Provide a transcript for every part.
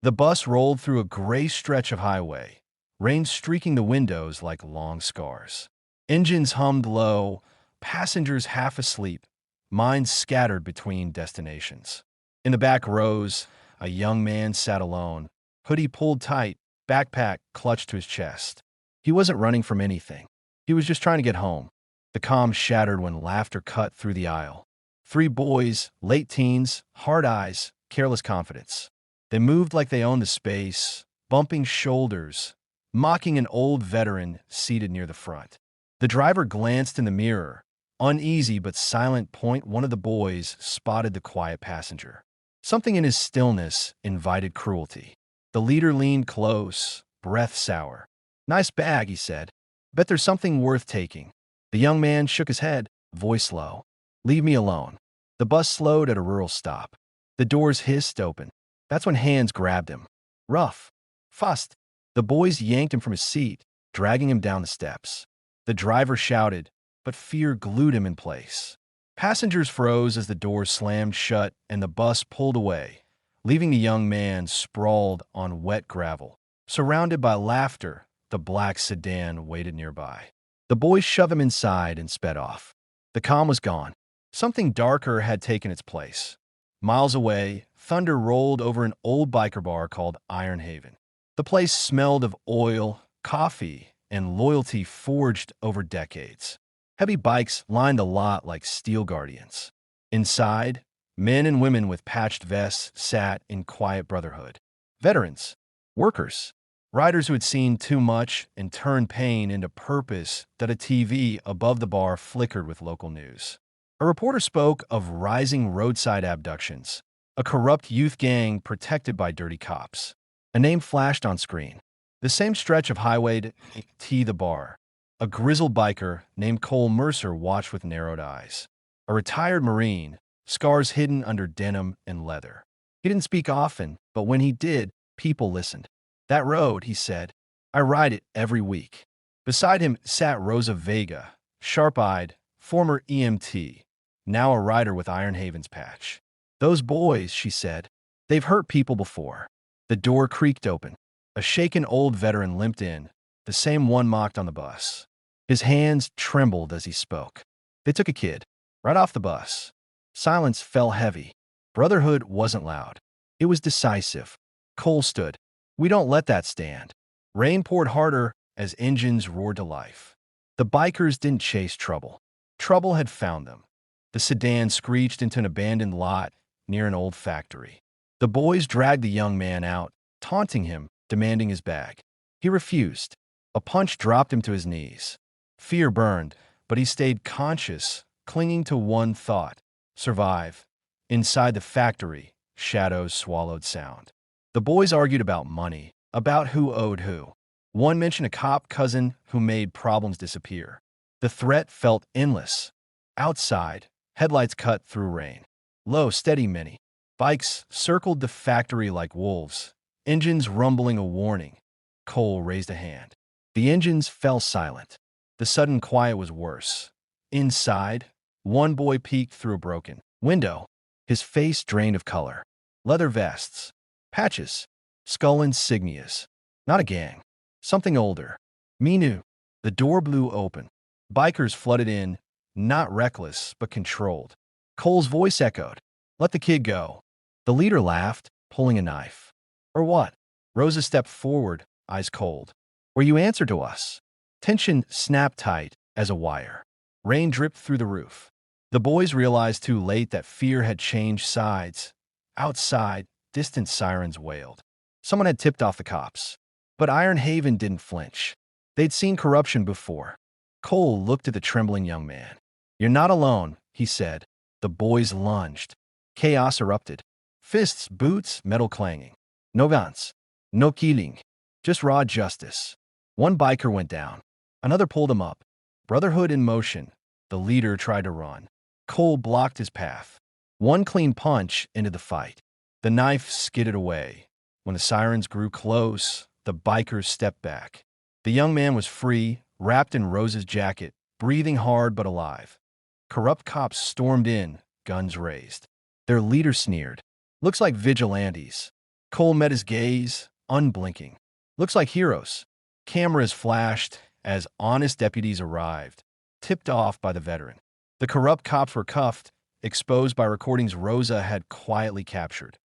The bus rolled through a gray stretch of highway, rain streaking the windows like long scars. Engines hummed low, passengers half asleep, minds scattered between destinations. In the back rows, a young man sat alone, hoodie pulled tight, backpack clutched to his chest. He wasn't running from anything. He was just trying to get home. The calm shattered when laughter cut through the aisle. Three boys, late teens, hard eyes, careless confidence. They moved like they owned the space, bumping shoulders, mocking an old veteran seated near the front. The driver glanced in the mirror. Uneasy but silent point, one of the boys spotted the quiet passenger. Something in his stillness invited cruelty. The leader leaned close, breath sour. "Nice bag," he said. "Bet there's something worth taking." The young man shook his head, voice low. "Leave me alone." The bus slowed at a rural stop. The doors hissed open. That's when hands grabbed him. Rough. Fast. The boys yanked him from his seat, dragging him down the steps. The driver shouted, but fear glued him in place. Passengers froze as the doors slammed shut and the bus pulled away, leaving the young man sprawled on wet gravel. Surrounded by laughter, the black sedan waited nearby. The boys shoved him inside and sped off. The calm was gone. Something darker had taken its place. Miles away, thunder rolled over an old biker bar called Iron Haven. The place smelled of oil, coffee, and loyalty forged over decades. Heavy bikes lined the lot like steel guardians. Inside, men and women with patched vests sat in quiet brotherhood. Veterans, workers, riders who had seen too much and turned pain into purpose that a TV above the bar flickered with local news. A reporter spoke of rising roadside abductions, a corrupt youth gang protected by dirty cops. A name flashed on screen. The same stretch of highway to the bar. A grizzled biker named Cole Mercer watched with narrowed eyes. A retired Marine, scars hidden under denim and leather. He didn't speak often, but when he did, people listened. "That road," he said, "I ride it every week." Beside him sat Rosa Vega, sharp-eyed, former EMT, now a rider with Iron Haven's patch. "Those boys," she said, "they've hurt people before." The door creaked open. A shaken old veteran limped in, the same one mocked on the bus. His hands trembled as he spoke. "They took a kid, right off the bus." Silence fell heavy. Brotherhood wasn't loud. It was decisive. Cole stood. "We don't let that stand." Rain poured harder as engines roared to life. The bikers didn't chase trouble. Trouble had found them. The sedan screeched into an abandoned lot near an old factory. The boys dragged the young man out, taunting him, demanding his bag. He refused. A punch dropped him to his knees. Fear burned, but he stayed conscious, clinging to one thought: survive. Inside the factory, shadows swallowed sound. The boys argued about money, about who owed who. One mentioned a cop cousin who made problems disappear. The threat felt endless. Outside, headlights cut through rain. Low, steady many. Bikes circled the factory like wolves, engines rumbling a warning. Cole raised a hand. The engines fell silent. The sudden quiet was worse. Inside, one boy peeked through a broken window, his face drained of color. Leather vests, patches, skull insignias. Not a gang. Something older. Minu. The door blew open. Bikers flooded in, not reckless, but controlled. Cole's voice echoed. "Let the kid go." The leader laughed, pulling a knife. "Or what?" Rosa stepped forward, eyes cold. "Or you answer to us." Tension snapped tight as a wire. Rain dripped through the roof. The boys realized too late that fear had changed sides. Outside, distant sirens wailed. Someone had tipped off the cops. But Iron Haven didn't flinch. They'd seen corruption before. Cole looked at the trembling young man. "You're not alone," he said. The boys lunged. Chaos erupted. Fists, boots, metal clanging. No guns. No killing. Just raw justice. One biker went down. Another pulled him up. Brotherhood in motion. The leader tried to run. Cole blocked his path. One clean punch into the fight. The knife skidded away. When the sirens grew close, the bikers stepped back. The young man was free, wrapped in Rose's jacket, breathing hard but alive. Corrupt cops stormed in, guns raised. Their leader sneered. "Looks like vigilantes." Cole met his gaze, unblinking. Looks like heroes. Cameras flashed as honest deputies arrived, tipped off by the veteran. The corrupt cops were cuffed, exposed by recordings Rosa had quietly captured.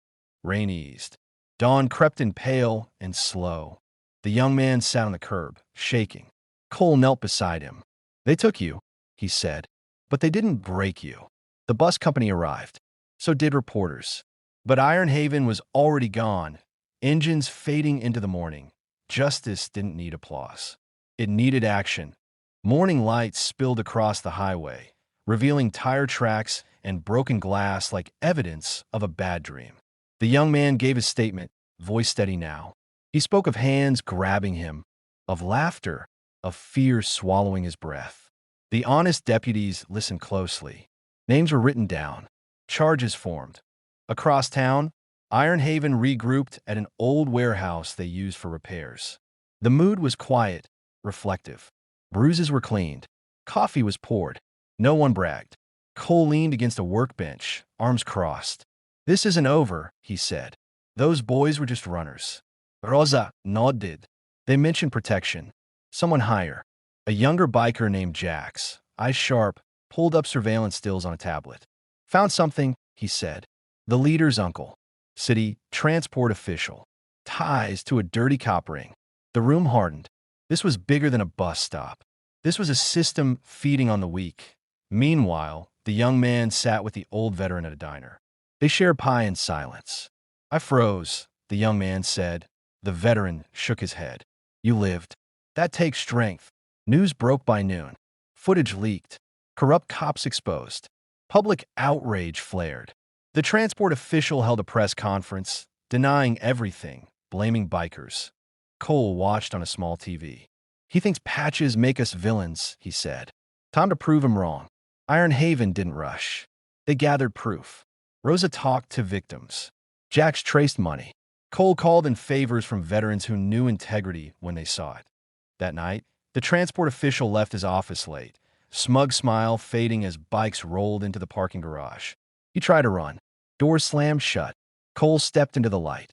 Rain eased. Dawn crept in pale and slow. The young man sat on the curb, shaking. Cole knelt beside him. "They took you," he said, "but they didn't break you." The bus company arrived. So did reporters. But Iron Haven was already gone, engines fading into the morning. Justice didn't need applause. It needed action. Morning light spilled across the highway, revealing tire tracks and broken glass like evidence of a bad dream. The young man gave his statement, voice steady now. He spoke of hands grabbing him, of laughter, of fear swallowing his breath. The honest deputies listened closely. Names were written down. Charges formed. Across town, Iron Haven regrouped at an old warehouse they used for repairs. The mood was quiet, reflective. Bruises were cleaned. Coffee was poured. No one bragged. Cole leaned against a workbench, arms crossed. "This isn't over," he said. "Those boys were just runners." Rosa nodded. They mentioned protection. Someone higher. A younger biker named Jax, eyes sharp, pulled up surveillance stills on a tablet. "Found something," he said. The leader's uncle. City transport official. Ties to a dirty cop ring. The room hardened. This was bigger than a bus stop. This was a system feeding on the weak. Meanwhile, the young man sat with the old veteran at a diner. They shared pie in silence. "I froze," the young man said. The veteran shook his head. "You lived. That takes strength." News broke by noon. Footage leaked. Corrupt cops exposed. Public outrage flared. The transport official held a press conference, denying everything, blaming bikers. Cole watched on a small TV. "He thinks patches make us villains," he said. "Time to prove him wrong." Iron Haven didn't rush. They gathered proof. Rosa talked to victims. Jax traced money. Cole called in favors from veterans who knew integrity when they saw it. That night, the transport official left his office late, smug smile fading as bikes rolled into the parking garage. He tried to run. Doors slammed shut. Cole stepped into the light.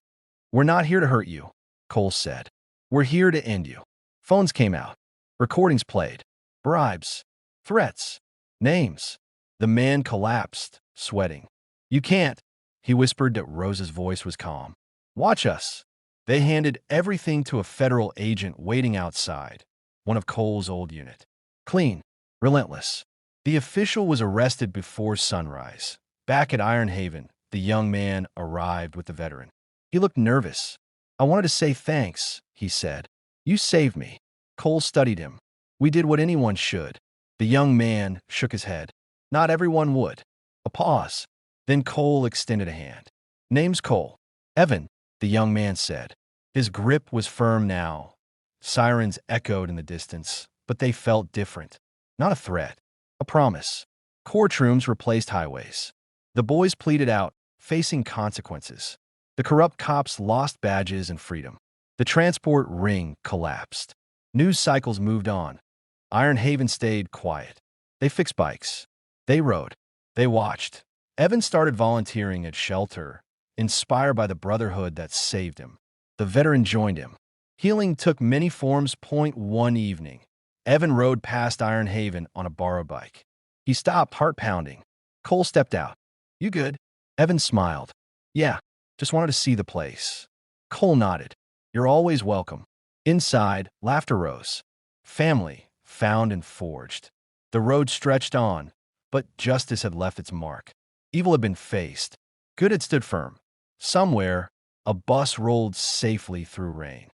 "We're not here to hurt you," Cole said. "We're here to end you." Phones came out. Recordings played. Bribes. Threats. Names. The man collapsed, sweating. "You can't," he whispered that Rosa's voice was calm. "Watch us." They handed everything to a federal agent waiting outside, one of Cole's old unit. Clean. Relentless. The official was arrested before sunrise. Back at Iron Haven, the young man arrived with the veteran. He looked nervous. "I wanted to say thanks," he said. "You saved me." Cole studied him. "We did what anyone should." The young man shook his head. "Not everyone would." A pause. Then Cole extended a hand. "Name's Cole." "Evan," the young man said. His grip was firm now. Sirens echoed in the distance, but they felt different. Not a threat. A promise. Courtrooms replaced highways. The boys pleaded out, facing consequences. The corrupt cops lost badges and freedom. The transport ring collapsed. News cycles moved on. Iron Haven stayed quiet. They fixed bikes. They rode. They watched. Evan started volunteering at shelter, inspired by the Brotherhood that saved him. The veteran joined him. Healing took many forms. One evening, Evan rode past Iron Haven on a borrowed bike. He stopped, heart pounding. Cole stepped out. "You good?" Evan smiled. "Yeah, just wanted to see the place." Cole nodded. "You're always welcome." Inside, laughter rose. Family, found and forged. The road stretched on, but justice had left its mark. Evil had been faced. Good had stood firm. Somewhere, a bus rolled safely through rain.